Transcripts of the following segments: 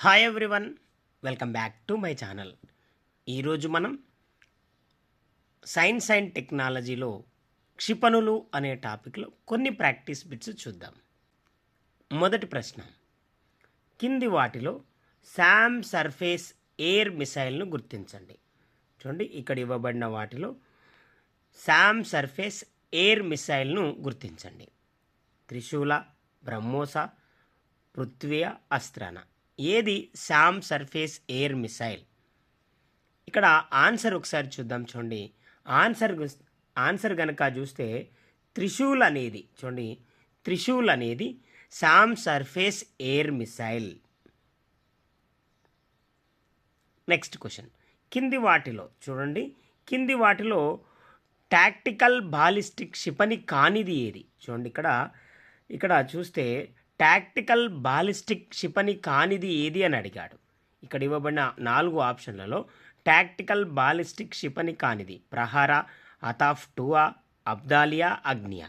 Hi everyone, welcome back to my channel. ఈరోజు మనం science and టెక్నాలజీలో క్షిపణులు అనే టాపిక్లో కొన్ని ప్రాక్టీస్ బిట్స్ చూద్దాం. మొదటి ప్రశ్న, కింది వాటిలో శామ్ సర్ఫేస్ ఎయిర్ మిసైల్ను గుర్తించండి. చూడండి, ఇక్కడ ఇవ్వబడిన వాటిలో శామ్ సర్ఫేస్ ఎయిర్ మిసైల్ను గుర్తించండి. త్రిశూల, బ్రహ్మోస, పృథ్వీ, అస్త్రాన. ఏది శామ్ సర్ఫేస్ ఎయిర్ మిసైల్? ఇక్కడ ఆన్సర్ ఒకసారి చూద్దాం. చూడండి, ఆన్సర్ కనుక చూస్తే త్రిశూల్ అనేది, చూడండి, త్రిశూల్ అనేది Sam surface air missile. Next question, కింది వాటిలో చూడండి, కింది వాటిలో టాక్టికల్ బాలిస్టిక్ క్షిపణి కానిది ఏది? చూడండి, ఇక్కడ చూస్తే టాక్టికల్ బాలిస్టిక్ క్షిపణి కానిది ఏది అని అడిగాడు. ఇక్కడ ఇవ్వబడిన 4 ఆప్షన్లలో టాక్టికల్ బాలిస్టిక్ క్షిపణి కానిది ప్రహార, అతాఫ్ 2, అబ్దాలియా, అగ్నియా.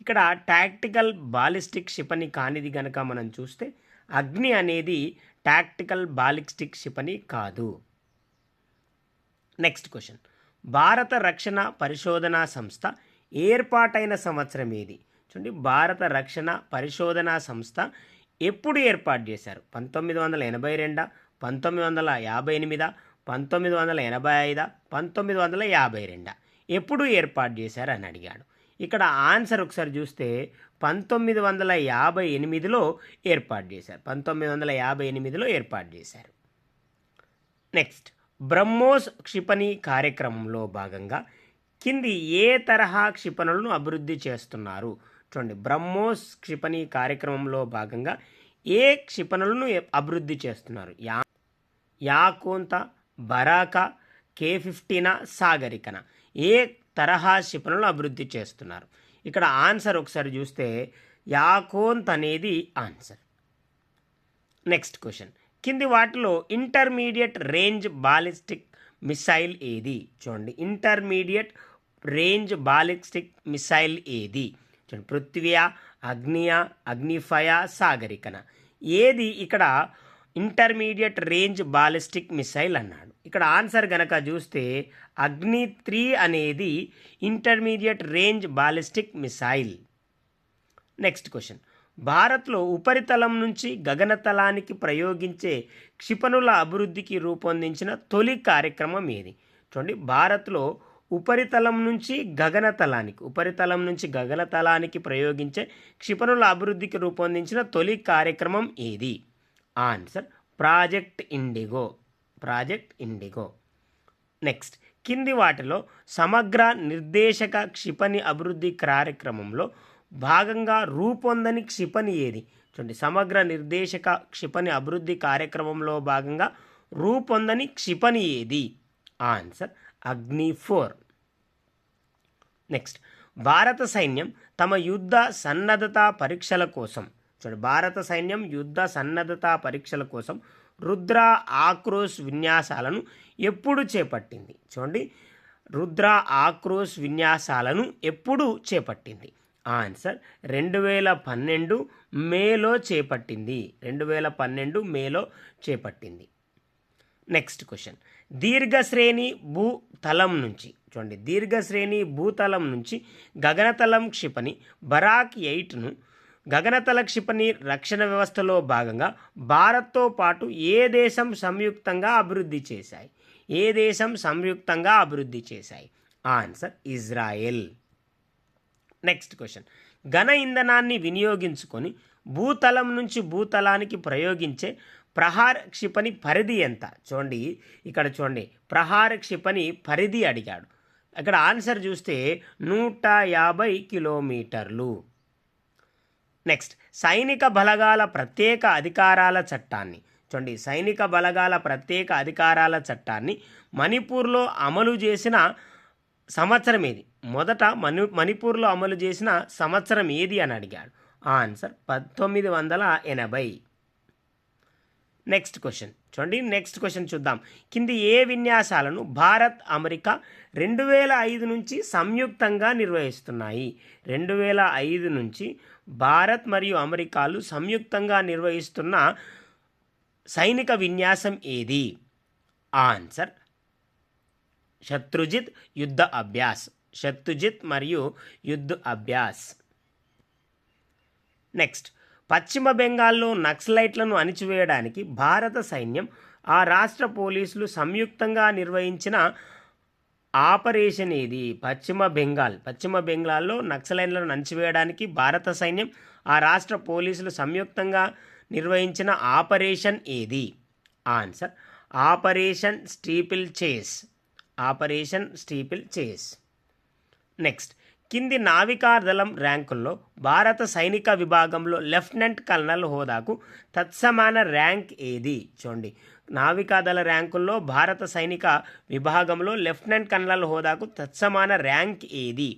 ఇక్కడ టాక్టికల్ బాలిస్టిక్ క్షిపణి కానిది కనుక మనం చూస్తే అగ్ని అనేది టాక్టికల్ బాలిస్టిక్ క్షిపణి కాదు. నెక్స్ట్ క్వశ్చన్, భారత రక్షణ పరిశోధనా సంస్థ ఏర్పాటైన సంవత్సరం ఏది? చూడండి, భారత రక్షణ పరిశోధనా సంస్థ ఎప్పుడు ఏర్పాటు చేశారు? 1982, 1958, 1985, 1952. ఎప్పుడు ఏర్పాటు చేశారు అని అడిగాడు. ఇక్కడ ఆన్సర్ ఒకసారి చూస్తే 1958లో ఏర్పాటు చేశారు. 1958లో ఏర్పాటు చేశారు. నెక్స్ట్, బ్రహ్మోస్ క్షిపణి కార్యక్రమంలో భాగంగా కింది ఏ తరహా క్షిపణులను అభివృద్ధి చేస్తున్నారు? చూడండి, బ్రహ్మోస్ క్షిపణి కార్యక్రమంలో భాగంగా ఏ క్షిపణులను అభివృద్ధి చేస్తున్నారు? యాకోంత, బరాక, K-15, సాగరికన. ఏ తరహా క్షిపణులను అభివృద్ధి చేస్తున్నారు? ఇక్కడ ఆన్సర్ ఒకసారి చూస్తే యాకోంత్ అనేది ఆన్సర్. నెక్స్ట్ క్వశ్చన్, కింది వాటిలో ఇంటర్మీడియట్ రేంజ్ బాలిస్టిక్ మిసైల్ ఏది? చూడండి, ఇంటర్మీడియట్ రేంజ్ బాలిస్టిక్ మిసైల్ ఏది? చూడండి, పృథ్వీ, అగ్నియా, అగ్నిఫయ, సాగరికన. ఏది ఇక్కడ ఇంటర్మీడియట్ రేంజ్ బాలిస్టిక్ మిసైల్ అన్నాడు. ఇక్కడ ఆన్సర్ గనక చూస్తే అగ్ని 3 అనేది intermediate range ballistic missile. Next question, భారత్లో ఉపరితలం నుంచి గగనతలానికి ప్రయోగించే క్షిపణుల అభివృద్ధికి రూపొందించిన తొలి కార్యక్రమం ఏది? చూడండి, భారత్లో ఉపరితలం నుంచి గగనతలానికి ప్రయోగించే క్షిపణుల అభివృద్ధికి రూపొందించిన తొలి కార్యక్రమం ఏది? Answer project IndiGo. నెక్స్ట్, కింది వాటిలో సమగ్ర నిర్దేశక క్షిపణి అభివృద్ధి కార్యక్రమంలో భాగంగా రూపొందని క్షిపణి ఏది? చూడండి, సమగ్ర నిర్దేశక క్షిపణి అభివృద్ధి కార్యక్రమంలో భాగంగా రూపొందని క్షిపణి ఏది? ఆన్సర్ అగ్ని 4. నెక్స్ట్, భారత సైన్యం తమ యుద్ధ సన్నద్ధత పరీక్షల కోసం, చూడండి, భారత సైన్యం యుద్ధ సన్నద్ధత పరీక్షల కోసం రుద్ర ఆక్రోశ్ విన్యాసాలను ఎప్పుడు చేపట్టింది? చూడండి, రుద్ర ఆక్రోశ్ విన్యాసాలను ఎప్పుడు చేపట్టింది? ఆన్సర్ 2012 మేలో చేపట్టింది. 2012 మేలో చేపట్టింది. నెక్స్ట్ క్వశ్చన్, దీర్ఘశ్రేణి భూతలం నుంచి, చూడండి, దీర్ఘశ్రేణి భూతలం నుంచి గగనతలం క్షిపణి బరాక్ 8ను గగనతల క్షిపణి రక్షణ వ్యవస్థలో భాగంగా భారత్తో పాటు ఏ దేశం సంయుక్తంగా అభివృద్ధి చేశాయి? Answer Israel. నెక్స్ట్ క్వశ్చన్, ఘన ఇంధనాన్ని వినియోగించుకొని భూతలం నుంచి భూతలానికి ప్రయోగించే ప్రహార్ క్షిపణి పరిధి ఎంత? చూడండి, ఇక్కడ చూడండి, ప్రహార్ క్షిపణి పరిధి అడిగాడు. ఇక్కడ ఆన్సర్ చూస్తే 150 కిలోమీటర్లు. నెక్స్ట్, సైనిక బలగాల ప్రత్యేక అధికారాల చట్టాన్ని, చూడండి, సైనిక బలగాల ప్రత్యేక అధికారాల చట్టాన్ని మణిపూర్లో అమలు చేసిన సంవత్సరం ఏది? మొదట మణిపూర్లో అమలు చేసిన సంవత్సరం ఏది అని అడిగాడు. ఆన్సర్ 1980. నెక్స్ట్ క్వశ్చన్ చూడండి, నెక్స్ట్ క్వశ్చన్ చూద్దాం. కింది ఏ విన్యాసాలను భారత్, అమెరికా 2005 నుంచి సంయుక్తంగా నిర్వహిస్తున్నాయి? 2005 నుంచి భారత్ మరియు అమెరికాలు సంయుక్తంగా నిర్వహిస్తున్న సైనిక విన్యాసం ఏది? ఆన్సర్ శత్రుజిత్ యుద్ధ అభ్యాస్. శత్రుజిత్ మరియు యుద్ధ అభ్యాస్. నెక్స్ట్, పశ్చిమ బెంగాల్లో నక్సలైట్లను అణిచివేయడానికి భారత సైన్యం ఆ రాష్ట్ర పోలీసులు సంయుక్తంగా నిర్వహించిన ఆపరేషన్ ఏది? పశ్చిమ బెంగాల్లో నక్సలైట్లను అణిచివేయడానికి భారత సైన్యం ఆ రాష్ట్ర పోలీసులు సంయుక్తంగా నిర్వహించిన ఆపరేషన్ ఏది? ఆన్సర్ ఆపరేషన్ స్టీపిల్ చేస్. ఆపరేషన్ స్టీపిల్ చేస్. నెక్స్ట్, కింది నావికాదళం ర్యాంకుల్లో భారత సైనిక విభాగంలో లెఫ్టినెంట్ కల్నల్ హోదాకు తత్సమాన ర్యాంక్ ఏది? చూడండి, నావికాదళ ర్యాంకుల్లో భారత సైనిక విభాగంలో లెఫ్టినెంట్ కల్నల్ హోదాకు తత్సమాన ర్యాంక్ ఏది?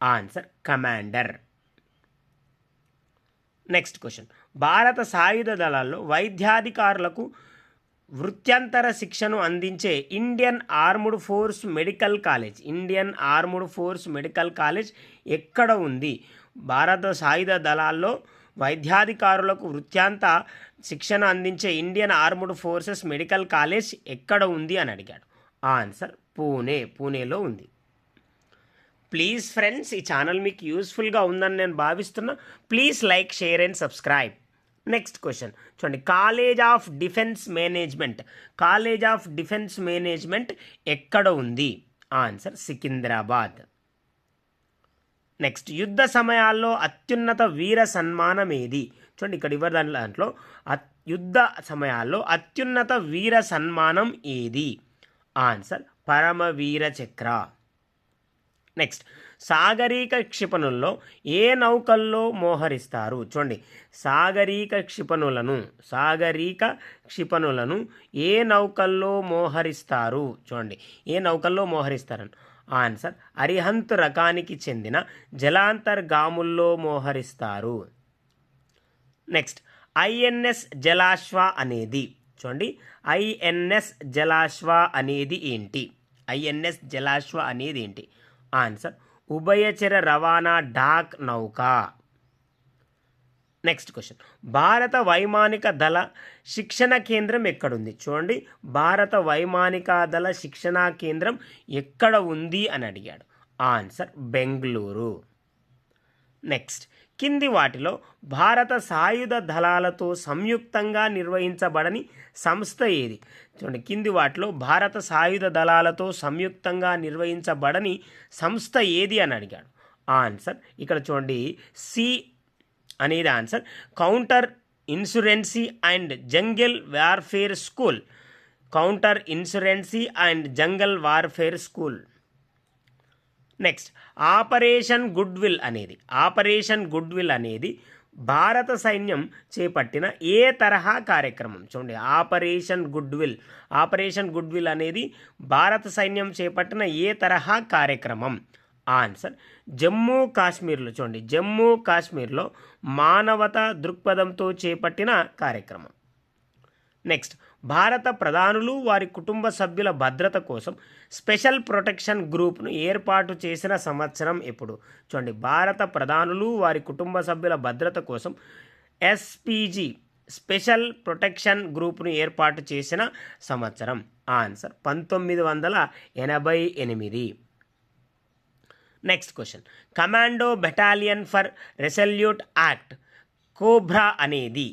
Answer commander. నెక్స్ట్ క్వశ్చన్, భారత సాయుధ దళాల్లో వైద్యాధికారులకు వృత్యంతర శిక్షను అందించే Indian armed force medical college ఎక్కడ ఉంది? భారత సాయుధ దళాల్లో వైద్యాధికారులకు వృత్యాంత శిక్షణ అందించే Indian armed forces medical college ఎక్కడ ఉంది అని అడిగాడు. ఆన్సర్ పూణేలో ఉంది. ప్లీజ్ ఫ్రెండ్స్, ఈ ఛానల్ మీకు యూస్ఫుల్గా ఉందని నేను భావిస్తున్నా. Please like, share and subscribe. Next question చూడండి, కాలేజ్ ఆఫ్ డిఫెన్స్ మేనేజ్మెంట్ ఎక్కడ ఉంది? ఆన్సర్ సికింద్రాబాద్. నెక్స్ట్, యుద్ధ సమయాల్లో అత్యున్నత వీర సన్మానం ఏది? చూడండి, ఇక్కడ ఇవ్వరు దాంట్లో యుద్ధ సమయాల్లో అత్యున్నత వీర సన్మానం ఏది? ఆన్సర్ పరమవీర చక్ర. నెక్స్ట్, సాగరీక క్షిపణుల్లో ఏ నౌకల్లో మోహరిస్తారు? చూడండి, సాగరీక క్షిపణులను ఏ నౌకల్లో మోహరిస్తారు? చూడండి, ఏ నౌకల్లో మోహరిస్తారని. ఆన్సర్ అరిహంత్ రకానికి చెందిన జలాంతర్గాముల్లో మోహరిస్తారు. నెక్స్ట్, ఐఎన్ఎస్ జలాశ్వ అనేది చూడండి, ఐఎన్ఎస్ జలాశ్వ అనేది ఏంటి? ఆన్సర్ ఉభయచర రవాణా డాక్ నౌక. నెక్స్ట్ క్వశ్చన్, భారత వైమానిక దళ శిక్షణ కేంద్రం ఎక్కడుంది? చూడండి, భారత వైమానిక దళ శిక్షణా కేంద్రం ఎక్కడ ఉంది అని అడిగాడు. ఆన్సర్ బెంగళూరు. నెక్స్ట్, కింది వాటిలో భారత సాయుధ దళాలతో సంయుక్తంగా నిర్వహించబడని సంస్థ ఏది? చూడండి, కింది వాటిలో భారత సాయుధ దళాలతో సంయుక్తంగా నిర్వహించబడని సంస్థ ఏది అని అడిగాడు. ఆన్సర్ ఇక్కడ చూడండి, సి అనేది answer counter insurgency and jungle warfare school. Next, operation goodwill అనేది భారత సైన్యం చేపట్టిన ఏ తరహా కార్యక్రమం? చూడండి, ఆపరేషన్ గుడ్విల్ అనేది భారత సైన్యం చేపట్టిన ఏ తరహా కార్యక్రమం? ఆన్సర్ జమ్మూ కాశ్మీర్లో మానవతా దృక్పథంతో చేపట్టిన కార్యక్రమం. నెక్స్ట్, భారత ప్రధానులు వారి కుటుంబ సభ్యుల భద్రత కోసం స్పెషల్ ప్రొటెక్షన్ గ్రూప్ను ఏర్పాటు చేసిన సంవత్సరం ఎప్పుడు? చూడండి, భారత ప్రధానులు వారి కుటుంబ సభ్యుల భద్రత కోసం ఎస్పీజీ స్పెషల్ ప్రొటెక్షన్ గ్రూప్ను ఏర్పాటు చేసిన సంవత్సరం. Answer 1988. Next question, commando battalion for resolute act COBRA అనేది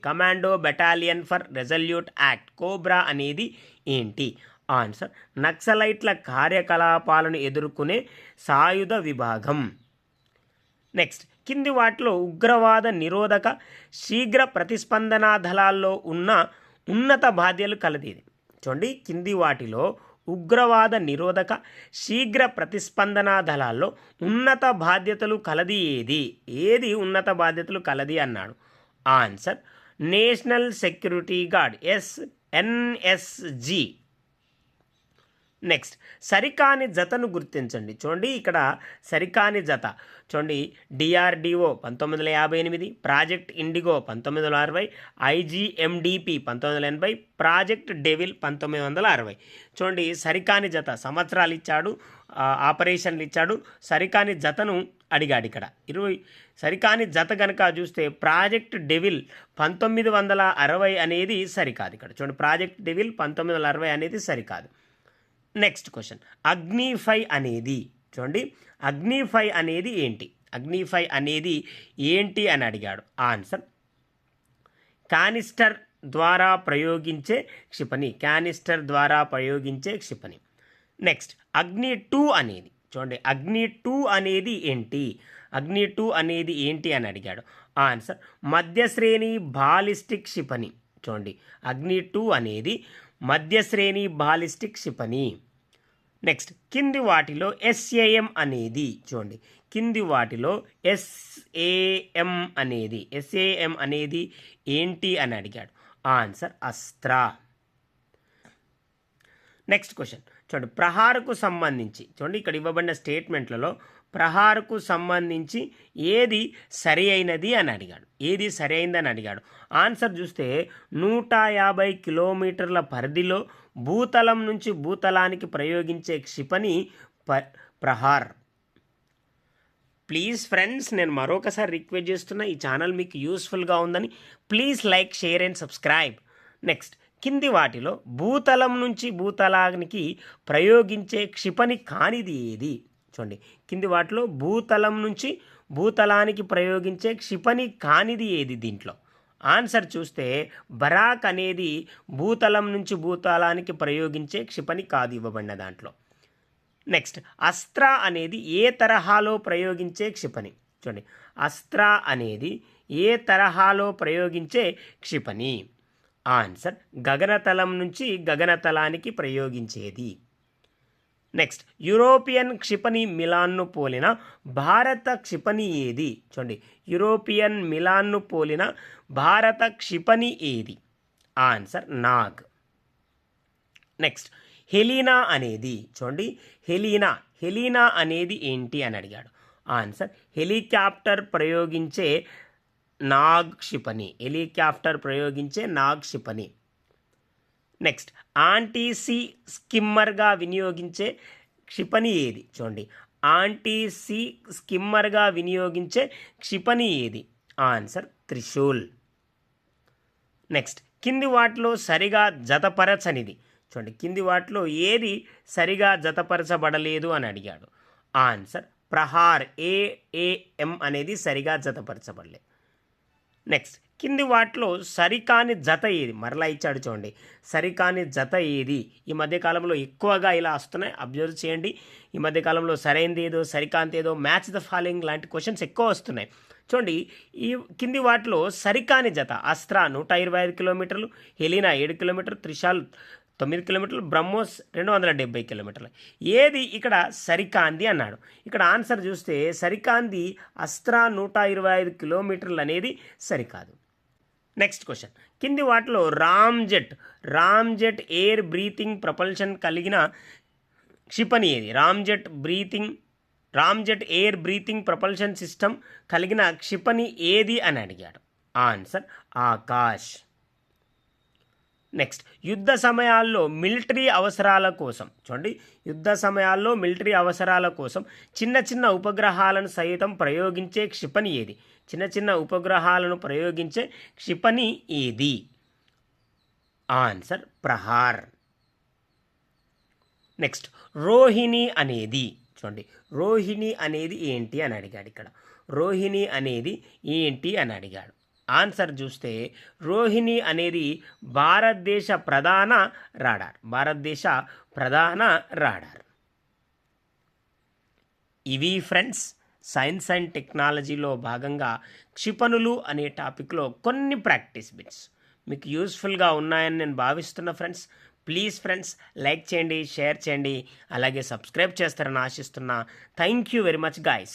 commando battalion for resolute act COBRA అనేది ఏంటి? ఆన్సర్ నక్సలైట్ల కార్యకలాపాలను ఎదుర్కొనే సాయుధ విభాగం. నెక్స్ట్, కింది వాటిలో ఉగ్రవాద నిరోధక శీఘ్ర ప్రతిస్పందనా దళాల్లో ఉన్నత బాధ్యతలు కలది. చూడండి, కింది వాటిలో ఉగ్రవాద నిరోధక శీఘ్ర ప్రతిస్పందనా దళాల్లో ఉన్నత బాధ్యతలు కలది ఏది ఉన్నత బాధ్యతలు కలది అన్నాడు. Answer national security guard, NSG. Next, సరికాని జతను గుర్తించండి. చూడండి, ఇక్కడ సరికాని జత చూడండి, DRDO 1958, project indigo 1960, IGMDP 1980, project devil 1960. చూడండి, సరికాని జత సంవత్సరాలు ఇచ్చాడు, ఆపరేషన్లు ఇచ్చాడు. సరికాని జతను అడిగాడు ఇక్కడ 20 సరికాని జత కనుక చూస్తే ప్రాజెక్ట్ డెవిల్ 1960 అనేది సరికాదు. ఇక్కడ చూడండి, ప్రాజెక్ట్ డెవిల్ 1960 అనేది సరికాదు. నెక్స్ట్ క్వశ్చన్, అగ్నిఫై అనేది చూడండి, అగ్నిఫై అనేది ఏంటి? అగ్నిఫై అనేది ఏంటి అని అడిగాడు. ఆన్సర్ కానిస్టర్ ద్వారా ప్రయోగించే క్షిపణి. క్యానిస్టర్ ద్వారా ప్రయోగించే క్షిపణి. నెక్స్ట్ అగ్ని 2 అనేది చూడండి, అగ్ని 2 అనేది ఏంటి? అగ్ని 2 అనేది ఏంటి అని అడిగాడు. ఆన్సర్ మధ్యశ్రేణి బాలిస్టిక్ క్షిపణి. చూడండి, అగ్ని 2 అనేది మధ్యశ్రేణి బాలిస్టిక్ క్షిపణి. నెక్స్ట్ కింది వాటిలో SAM అనేది చూడండి, కింది వాటిలో SAM అనేది ఏంటి అని అడిగాడు. ఆన్సర్ అస్త్ర. నెక్స్ట్ క్వశ్చన్ చూడండి, ప్రహారకు సంబంధించి చూడండి, ఇక్కడ ఇవ్వబడిన స్టేట్మెంట్లలో ప్రహారకు సంబంధించి ఏది సరి అయినది అని అడిగాడు. ఏది సరి అయిందని అడిగాడు. ఆన్సర్ చూస్తే 150 కిలోమీటర్ల పరిధిలో భూతలం నుంచి భూతలానికి ప్రయోగించే క్షిపణి ప్రహార్. ప్లీజ్ ఫ్రెండ్స్, నేను మరొకసారి రిక్వెస్ట్ చేస్తున్నా, ఈ ఛానల్ మీకు యూస్ఫుల్గా ఉందని please like, share and subscribe. Next కింది వాటిలో భూతలం నుంచి భూతలానికి ప్రయోగించే క్షిపణి కానిది ఏది? చూడండి, కింది వాటిలో భూతలం నుంచి భూతలానికి ప్రయోగించే క్షిపణి కానిది ఏది? దీంట్లో ఆన్సర్ చూస్తే బరాక్ అనేది భూతలం నుంచి భూతలానికి ప్రయోగించే క్షిపణి కాదు ఇవ్వబడిన దాంట్లో. నెక్స్ట్ అస్త్ర అనేది ఏ తరహాలో ప్రయోగించే క్షిపణి? చూడండి, అస్త్ర అనేది ఏ తరహాలో ప్రయోగించే క్షిపణి? ఆన్సర్ గగనతలం నుంచి గగనతలానికి ప్రయోగించేది. నెక్స్ట్ యూరోపియన్ క్షిపణి మిలాన్ను పోలిన భారత క్షిపణి ఏది? చూడండి, యూరోపియన్ మిలాన్ను పోలిన భారత క్షిపణి ఏది? ఆన్సర్ నాగ్. నెక్స్ట్ హెలీనా అనేది చూడండి, హెలీనా అనేది ఏంటి అని అడిగాడు. ఆన్సర్ హెలికాప్టర్ ప్రయోగించే నాగ్ క్షిపణి. హెలికాప్టర్ ప్రయోగించే నాగ్ క్షిపణి. నెక్స్ట్ యాంటీ సీ స్కిమ్మర్గా వినియోగించే క్షిపణి ఏది? చూడండి, యాంటీ సీ స్కిమ్మర్గా వినియోగించే క్షిపణి ఏది? ఆన్సర్ త్రిశూల్. నెక్స్ట్ కింది వాటిలో సరిగా జతపరచనిది. చూడండి, కింది వాటిలో ఏది సరిగా జతపరచబడలేదు అని అడిగాడు. ఆన్సర్ ప్రహార్ AAM అనేది సరిగా జతపరచబడలేదు. నెక్స్ట్ కింది వాటిలో సరికాని జత ఏది? మరలా ఇచ్చాడు చూడండి, సరికాని జత ఏది? ఈ మధ్యకాలంలో ఎక్కువగా ఇలా వస్తున్నాయి, అబ్జర్వ్ చేయండి. ఈ మధ్యకాలంలో సరైనది ఏదో, సరికాంతి ఏదో, మ్యాచ్ ద ఫాలోయింగ్ లాంటి క్వశ్చన్స్ ఎక్కువ వస్తున్నాయి. చూడండి, ఈ కింది వాటిలో సరికాని జత అస్త్ర 125 కిలోమీటర్లు, హెలీనా 7 కిలోమీటర్లు, త్రిశాల్ 9 కిలోమీటర్లు, బ్రహ్మోస్ 270 కిలోమీటర్లు. ఏది ఇక్కడ సరికాంది అన్నాడు. ఇక్కడ ఆన్సర్ చూస్తే సరికాంది అస్త్ర 125 కిలోమీటర్లు అనేది సరికాదు. నెక్స్ట్ క్వశ్చన్, కింది వాటిలో రామ్జెట్ ఎయిర్ బ్రీతింగ్ ప్రపల్షన్ కలిగిన క్షిపణి ఏది? Ramjet air breathing propulsion system కలిగిన క్షిపణి ఏది అని అడిగాడు. ఆన్సర్ ఆకాష్. నెక్స్ట్ యుద్ధ సమయాల్లో మిలిటరీ అవసరాల కోసం చూడండి, యుద్ధ సమయాల్లో మిలిటరీ అవసరాల కోసం చిన్న చిన్న ఉపగ్రహాలను సైతం ప్రయోగించే క్షిపణి ఏది? చిన్న చిన్న ఉపగ్రహాలను ప్రయోగించే క్షిపణి ఏది? ఆన్సర్ ప్రహార్. నెక్స్ట్ రోహిణి అనేది చూడండి, రోహిణి అనేది ఏంటి అని అడిగాడు. ఇక్కడ రోహిణి అనేది ఏంటి అని అడిగాడు. ఆన్సర్ చూస్తే రోహిణి అనేది భారతదేశ ప్రధాన రాడార్. ఇవి ఫ్రెండ్స్ సైన్స్ అండ్ టెక్నాలజీలో భాగంగా క్షిపణులు అనే టాపిక్లో కొన్ని ప్రాక్టీస్ బిట్స్ మీకు యూస్ఫుల్గా ఉన్నాయని నేను భావిస్తున్నా ఫ్రెండ్స్. ప్లీజ్ ఫ్రెండ్స్ లైక్ చేయండి, షేర్ చేయండి, అలాగే సబ్స్క్రైబ్ చేస్తారని ఆశిస్తున్నా. Thank you very much guys.